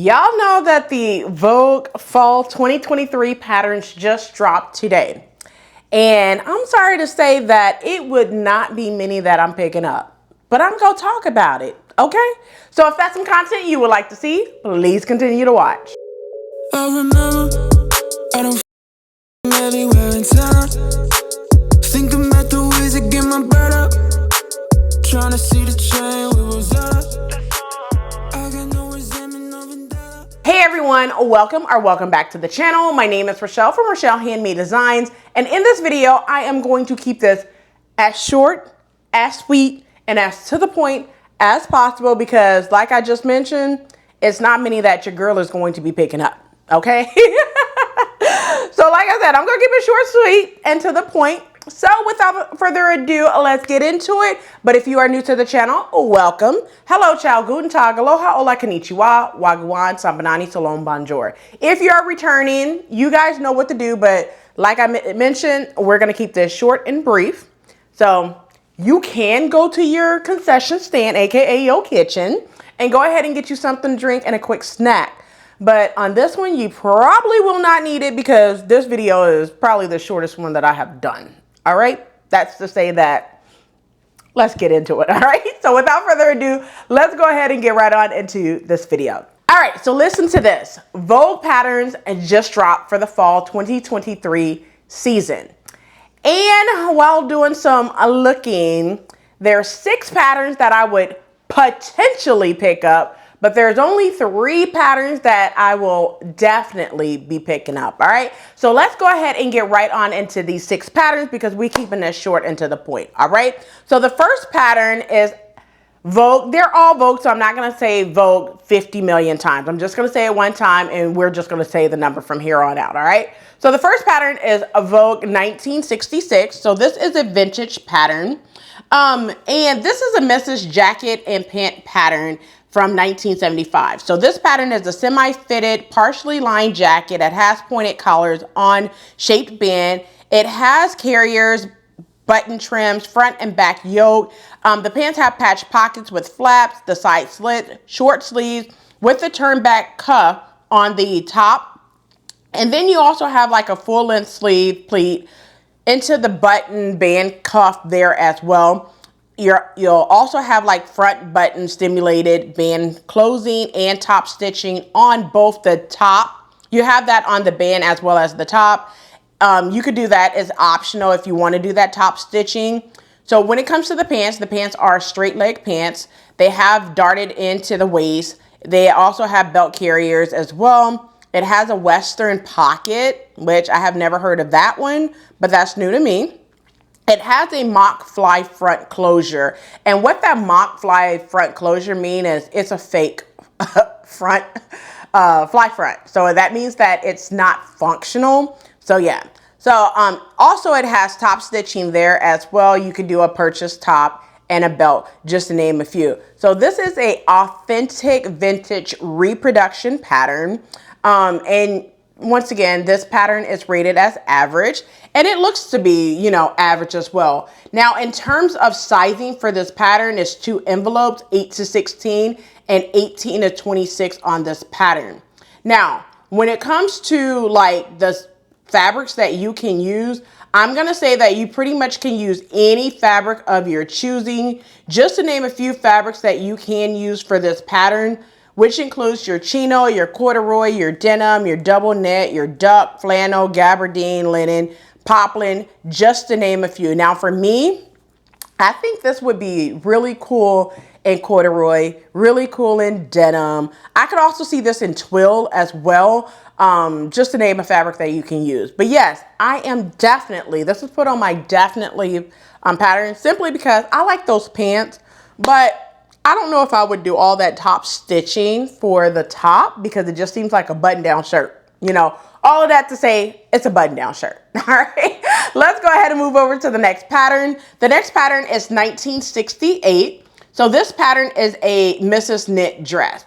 Y'all know that the Vogue Fall 2023 patterns just dropped today. And I'm sorry to say that it would not be many that I'm picking up, but I'm going to talk about it, okay? So if that's some content you would like to see, please continue to watch. I remember, I don't everywhere in town. Thinking about the ways to get my bread up. Trying to see the train we was up. I got no resentment, no vendetta. Hey everyone, welcome back to the channel. My name is Rochelle from Rochelle.Handmade.Designs, and in this video, I am going to keep this as short, as sweet, and as to the point as possible because, like I just mentioned, it's not many that your girl is going to be picking up, okay? So like I said, I'm gonna keep it short, sweet, and to the point. So without further ado, let's get into it. But if you are new to the channel, welcome. Hello, ciao, guten tag, aloha, hola, konnichiwa, wagwan, sambanani, salon, bonjour. If you are returning, you guys know what to do, but like I mentioned, we're gonna keep this short and brief. So you can go to your concession stand, AKA your kitchen, and go ahead and get you something to drink and a quick snack. But on this one, you probably will not need it because this video is probably the shortest one that I have done. All right, that's to say that let's get into it. All right, so without further ado, let's go ahead and get right on into this video. All right, so listen to this. Vogue patterns just dropped for the fall 2023 season. And while doing some looking, there are 6 patterns that I would potentially pick up, but there's only 3 patterns that I will definitely be picking up, all right? So let's go ahead and get right on into these 6 patterns because we're keeping this short and to the point, all right? So the first pattern is Vogue. They're all Vogue, so I'm not gonna say Vogue 50 million times. I'm just gonna say it one time and we're just gonna say the number from here on out, all right? So the first pattern is a Vogue 1966. So this is a vintage pattern. And this is a Mrs. jacket and pant pattern from 1975. So this pattern is a semi-fitted, partially lined jacket that has pointed collars on shaped band. It has carriers, button trims, front and back yoke. The pants have patch pockets with flaps, the side slit, short sleeves with the turn back cuff on the top. And then you also have like a full length sleeve pleat into the button band cuff there as well. You'll also have like front button stimulated band closing and top stitching on both the top. You have that on the band as well as the top. You could do that as optional if you want to do that top stitching. So when it comes to the pants are straight leg pants. They have darted into the waist. They also have belt carriers as well. It has a Western pocket, which I have never heard of that one, but that's new to me. It has a mock fly front closure. And what that mock fly front closure mean is it's a fake front, fly front. So that means that it's not functional. So yeah. So also it has top stitching there as well. You could do a purchase top and a belt, just to name a few. So this is a authentic vintage reproduction pattern. And once again, this pattern is rated as average and it looks to be, you know, average as well. Now, in terms of sizing for this pattern, it's 2 envelopes, 8 to 16 and 18 to 26 on this pattern. Now, when it comes to like the fabrics that you can use, I'm gonna say that you pretty much can use any fabric of your choosing. Just to name a few fabrics that you can use for this pattern, which includes your chino, your corduroy, your denim, your double knit, your duck, flannel, gabardine, linen, poplin, just to name a few. Now for me, I think this would be really cool in corduroy, really cool in denim. I could also see this in twill as well, just to name a fabric that you can use. But yes, I am definitely, this is put on my definitely pattern simply because I like those pants, but I don't know if I would do all that top stitching for the top because it just seems like a button-down shirt. You know, all of that to say it's a button-down shirt. All right, let's go ahead and move over to the next pattern. The next pattern is 1968. So this pattern is a Mrs. knit dress.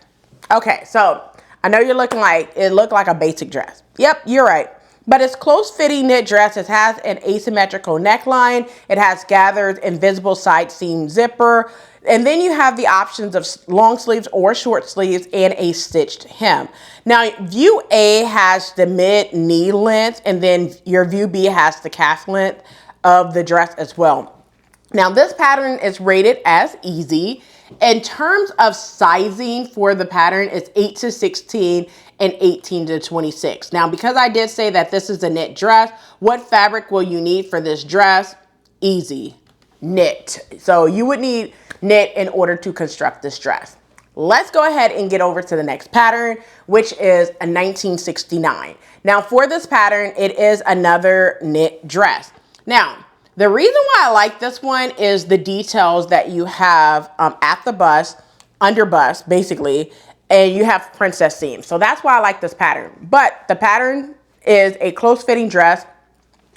Okay, so I know you're looking like it looked like a basic dress. Yep, you're right. But it's close-fitting knit dress. It has an asymmetrical neckline. It has gathered invisible side seam zipper. And then you have the options of long sleeves or short sleeves and a stitched hem. Now, view A has the mid-knee length, and then your view B has the calf length of the dress as well. Now, this pattern is rated as easy. In terms of sizing for the pattern, it's 8 to 16 and 18 to 26. Now, because I did say that this is a knit dress, what fabric will you need for this dress? Easy, knit. So you would need knit in order to construct this dress. Let's go ahead and get over to the next pattern, which is a 1969. Now, for this pattern, it is another knit dress. Now, the reason why I like this one is the details that you have at the bust, under bust, basically, and you have princess seams. So that's why I like this pattern. But the pattern is a close-fitting dress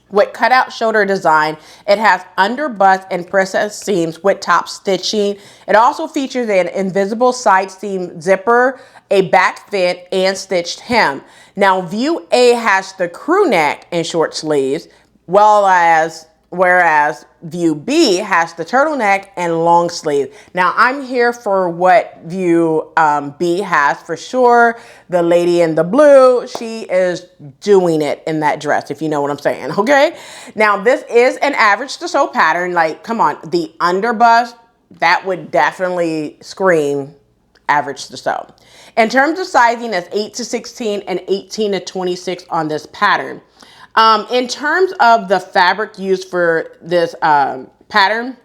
with cutout shoulder design. It has under bust and princess seams with top stitching. It also features an invisible side seam zipper, a back fit, and stitched hem. Now, view A has the crew neck and short sleeves, whereas view B has the turtleneck and long sleeve. Now, I'm here for what view B has for sure. The lady in the blue, she is doing it in that dress, if you know what I'm saying, okay? Now, this is an average to sew pattern. Like, come on, the under bust, that would definitely scream average to sew. In terms of sizing, it's 8 to 16 and 18 to 26 on this pattern. In terms of the fabric used for this pattern,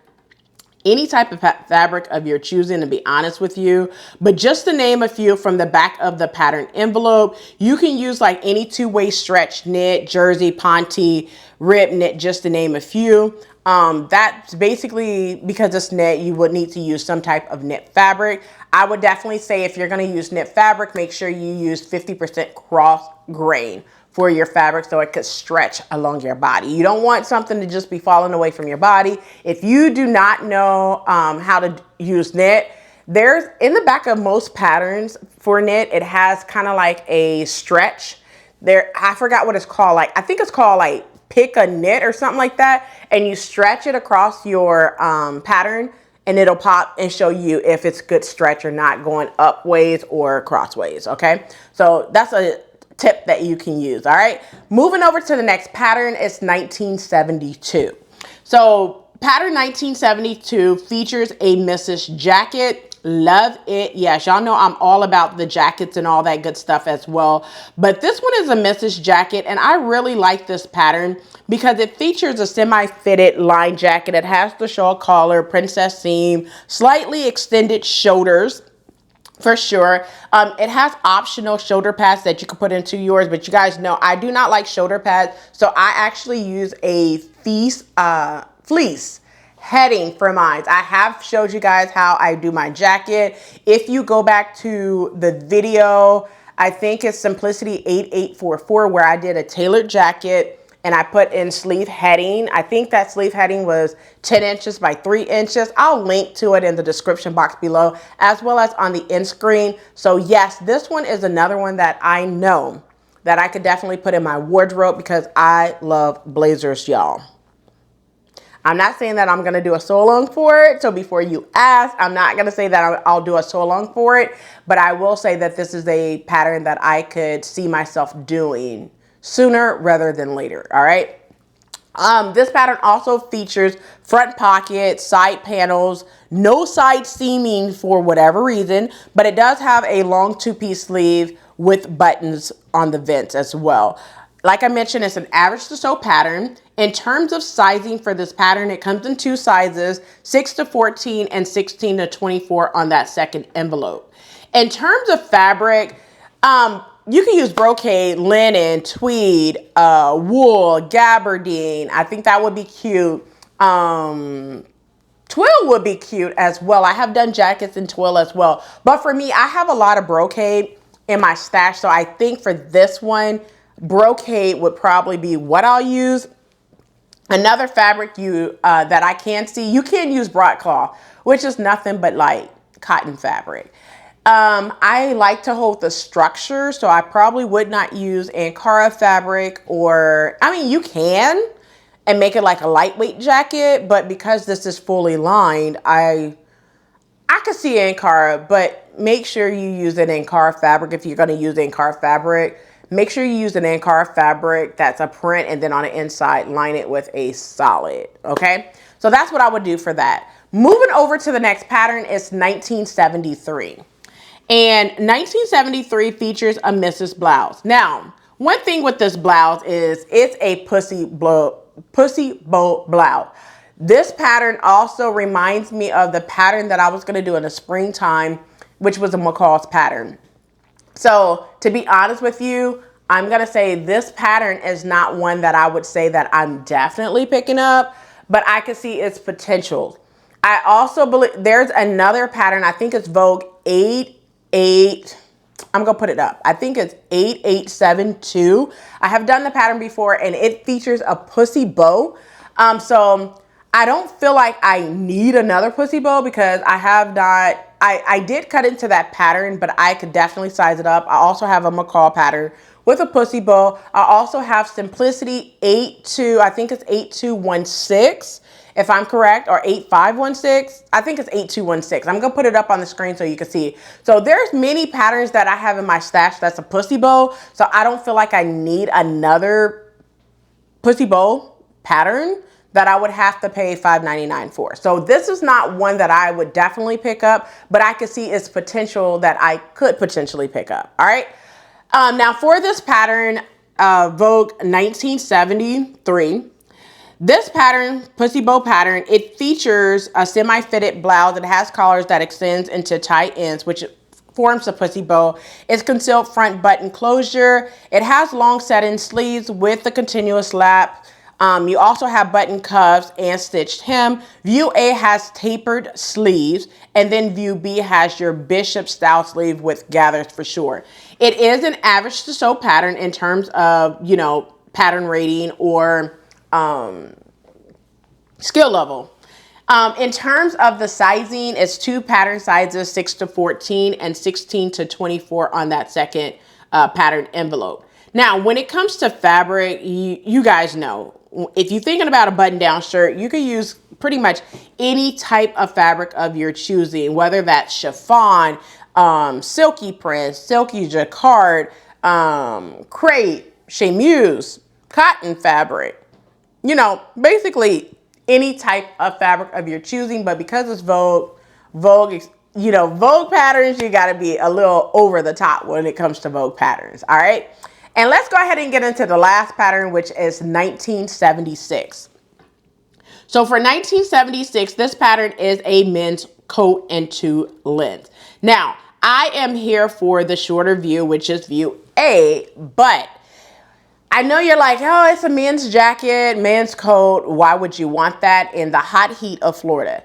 any type of fabric of your choosing, to be honest with you, but just to name a few from the back of the pattern envelope, you can use like any two-way stretch knit, jersey, ponte, rib knit, just to name a few. That's basically, because it's knit, you would need to use some type of knit fabric. I would definitely say if you're going to use knit fabric, make sure you use 50% cross grain for your fabric so it could stretch along your body. You don't want something to just be falling away from your body. If you do not know how to use knit, there's in the back of most patterns for knit, it has kind of like a stretch there. I forgot what it's called. Like, I think it's called like pick a knit or something like that. And you stretch it across your pattern and it'll pop and show you if it's good stretch or not, going up ways or crossways. Okay. So that's a tip that you can use. All right, moving over to the next pattern, it's 1972. So pattern 1972 features a missus jacket. Love it. Yes, y'all know I'm all about the jackets and all that good stuff as well, but this one is a missus jacket, and I really like this pattern because it features a semi-fitted line jacket. It has the shawl collar, princess seam, slightly extended shoulders, for sure. It has optional shoulder pads that you can put into yours, but you guys know I do not like shoulder pads, so I actually use a fleece heading for mine. I have showed you guys how I do my jacket. If you go back to the video, I think it's Simplicity 8844, where I did a tailored jacket and I put in sleeve heading. I think that sleeve heading was 10 inches by 3 inches. I'll link to it in the description box below, as well as on the end screen. So yes, this one is another one that I know that I could definitely put in my wardrobe because I love blazers, y'all. I'm not saying that I'm gonna do a sew along for it. So before you ask, I'm not gonna say that I'll do a sew along for it, but I will say that this is a pattern that I could see myself doing sooner rather than later. All right. This pattern also features front pocket, side panels, no side seaming for whatever reason, but it does have a long two-piece sleeve with buttons on the vents as well. Like I mentioned, it's an average to sew pattern. In terms of sizing for this pattern, it comes in two sizes, 6 to 14 and 16 to 24 on that second envelope. In terms of fabric, you can use brocade, linen, tweed, wool, gabardine. I think that would be cute. Twill would be cute as well. I have done jackets in twill as well. But for me, I have a lot of brocade in my stash. So I think for this one, brocade would probably be what I'll use. Another fabric that I can see, you can use broadcloth, which is nothing but like cotton fabric. I like to hold the structure, so I probably would not use Ankara fabric, or, I mean, you can and make it like a lightweight jacket, but because this is fully lined, I could see Ankara, but make sure you use an Ankara fabric. If you're going to use Ankara fabric, make sure you use an Ankara fabric that's a print, and then on the inside, line it with a solid, okay? So that's what I would do for that. Moving over to the next pattern is 1973. And 1973 features a Mrs. blouse. Now, one thing with this blouse is it's a pussy bow blouse. This pattern also reminds me of the pattern that I was going to do in the springtime, which was a McCall's pattern. So to be honest with you, I'm going to say this pattern is not one that I would say that I'm definitely picking up, but I can see its potential. I also believe there's another pattern. I think it's Vogue 88. I'm going to put it up. I think it's 8872. I have done the pattern before, and it features a pussy bow. So I don't feel like I need another pussy bow because I have not, I did cut into that pattern, but I could definitely size it up. I also have a McCall pattern with a pussy bow. I also have Simplicity 82, I think it's 8216, if I'm correct, or 8516. I think it's 8216. I'm going to put it up on the screen so you can see. So there's many patterns that I have in my stash that's a pussy bow. So I don't feel like I need another pussy bow pattern that I would have to pay $5.99 for. So this is not one that I would definitely pick up, but I could see its potential that I could potentially pick up. All right. Now for this pattern, Vogue 1973, this pattern, pussy bow pattern, it features a semi-fitted blouse. It has collars that extends into tight ends, which forms a pussy bow. It's concealed front button closure. It has long set-in sleeves with the continuous lap. You also have button cuffs and stitched hem. View A has tapered sleeves, and then view B has your bishop style sleeve with gathers for sure. It is an average to sew pattern in terms of, you know, pattern rating or skill level. In terms of the sizing, it's two pattern sizes, 6 to 14 and 16 to 24 on that second pattern envelope. Now, when it comes to fabric, you guys know, if you're thinking about a button-down shirt, you can use pretty much any type of fabric of your choosing, whether that's chiffon, silky print, silky jacquard, crepe, chemise, cotton fabric. You know, basically any type of fabric of your choosing. But because it's Vogue, you know, Vogue patterns, you got to be a little over the top when it comes to Vogue patterns. All right. And let's go ahead and get into the last pattern, which is 1976. So for 1976, this pattern is a men's coat and two lengths. Now, I am here for the shorter view, which is view A, but I know you're like, oh, it's a men's jacket, men's coat. Why would you want that in the hot heat of Florida?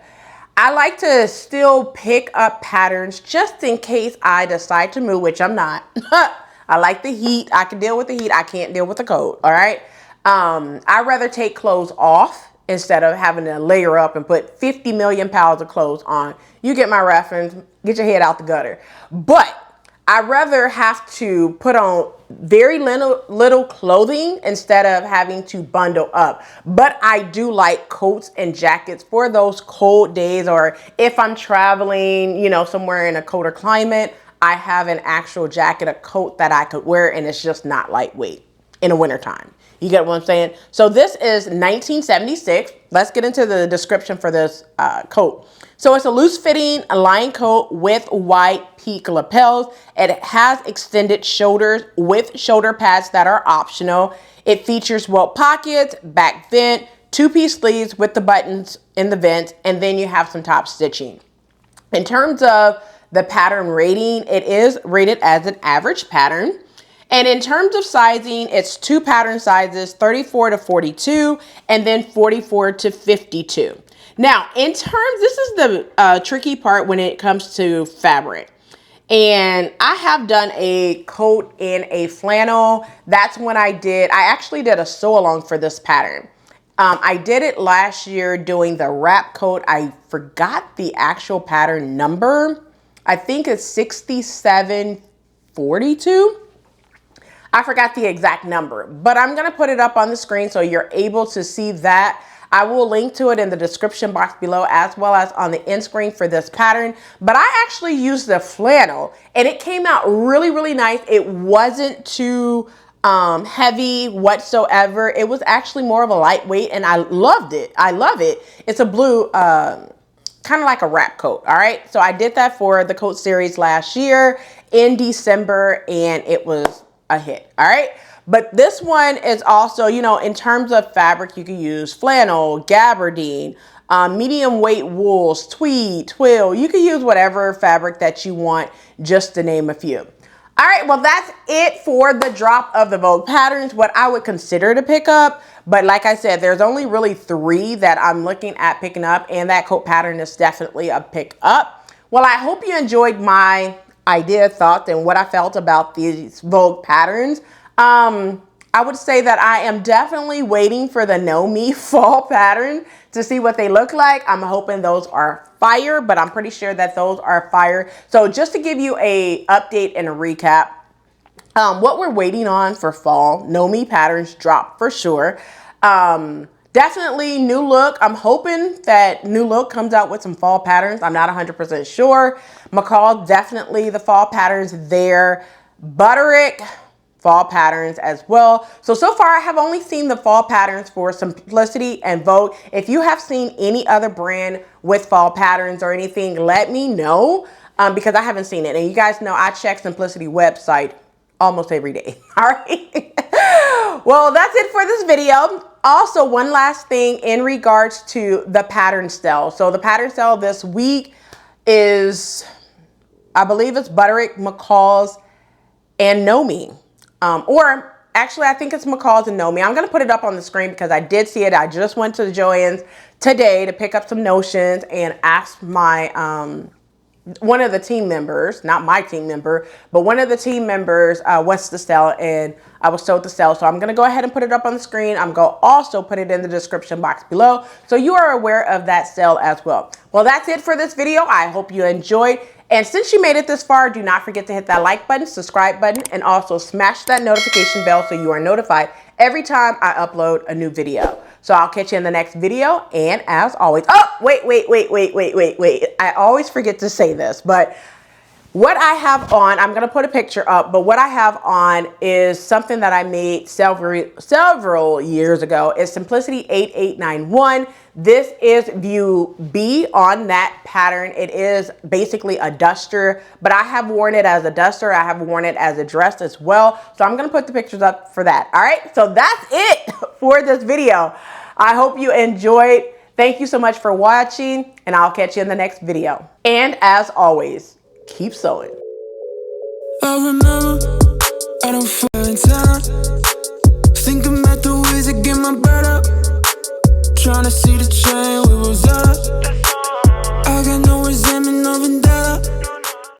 I like to still pick up patterns just in case I decide to move, which I'm not. I like the heat. I can deal with the heat. I can't deal with the cold. All right. I'd rather take clothes off instead of having to layer up and put 50 million pounds of clothes on. You get my reference. Get your head out the gutter. But I'd rather have to put on very little clothing instead of having to bundle up. But I do like coats and jackets for those cold days, or if I'm traveling, you know, somewhere in a colder climate, I have an actual jacket, a coat that I could wear, and it's just not lightweight in the wintertime. You get what I'm saying? So this is 1976. Let's get into the description for this coat. So it's a loose fitting lined coat with wide peak lapels. It has extended shoulders with shoulder pads that are optional. It features welt pockets, back vent, two-piece sleeves with the buttons in the vent, and then you have some top stitching. In terms of the pattern rating, it is rated as an average pattern. And in terms of sizing, it's two pattern sizes, 34 to 42, and then 44 to 52. Now, in terms, this is the tricky part when it comes to fabric. And I have done a coat in a flannel. That's when I actually did a sew along for this pattern. I did it last year doing the wrap coat. I forgot the actual pattern number. I think it's 6742. I forgot the exact number, but I'm gonna put it up on the screen so you're able to see that. I will link to it in the description box below as well as on the end screen for this pattern. But I actually used the flannel and it came out really, really nice. It wasn't too heavy whatsoever. It was actually more of a lightweight and I loved it. I love it. It's a blue, kind of like a wrap coat. All right. So I did that for the coat series last year in December and it was a hit. All right. But this one is also, you know, in terms of fabric, you can use flannel, gabardine, medium weight wools, tweed, twill. You can use whatever fabric that you want, just to name a few. All right, well, that's it for the drop of the Vogue patterns, what I would consider to pick up. But like I said, there's only really 3 that I'm looking at picking up, and that coat pattern is definitely a pick up. Well, I hope you enjoyed my idea, thoughts, and what I felt about these Vogue patterns. I would say that I am definitely waiting for the Know Me fall pattern to see what they look like. I'm hoping those are fire, but I'm pretty sure that those are fire. So just to give you a update and a recap, what we're waiting on for fall, Know Me patterns drop for sure. Definitely New Look. I'm hoping that New Look comes out with some fall patterns. I'm not 100% sure. McCall, definitely the fall patterns there. Butterick, fall patterns as well. So far I have only seen the fall patterns for Simplicity and Vogue. If you have seen any other brand with fall patterns or anything, let me know because I haven't seen it. And you guys know I check Simplicity website almost every day. All right. Well, that's it for this video. Also, one last thing in regards to the pattern sale. So the pattern sale this week is, I believe it's Butterick, McCall's, and Know Me. Or actually, I think it's McCall's and Know Me. I'm going to put it up on the screen because I did see it. I just went to the Joann's today to pick up some notions and asked my one of the team members, not my team member, but one of the team members wants to sell, and I was told to sell. So I'm going to go ahead and put it up on the screen. I'm going to also put it in the description box below so you are aware of that sale as well. Well, that's it for this video. I hope you enjoyed. And since you made it this far, do not forget to hit that like button, subscribe button, and also smash that notification bell so you are notified every time I upload a new video. So I'll catch you in the next video. And as always, oh, wait. I always forget to say this, but what I have on, I'm going to put a picture up, but what I have on is something that I made several years ago. It's Simplicity 8891. This is view B on that pattern. It is basically a duster, but I have worn it as a duster. I have worn it as a dress as well. So I'm going to put the pictures up for that. All right. So that's it for this video. I hope you enjoyed. Thank you so much for watching, and I'll catch you in the next video. And as always, keep sewing. I remember, I don't feel in town. Thinking about the ways to get my bread up. Trying to see the chain, we was up.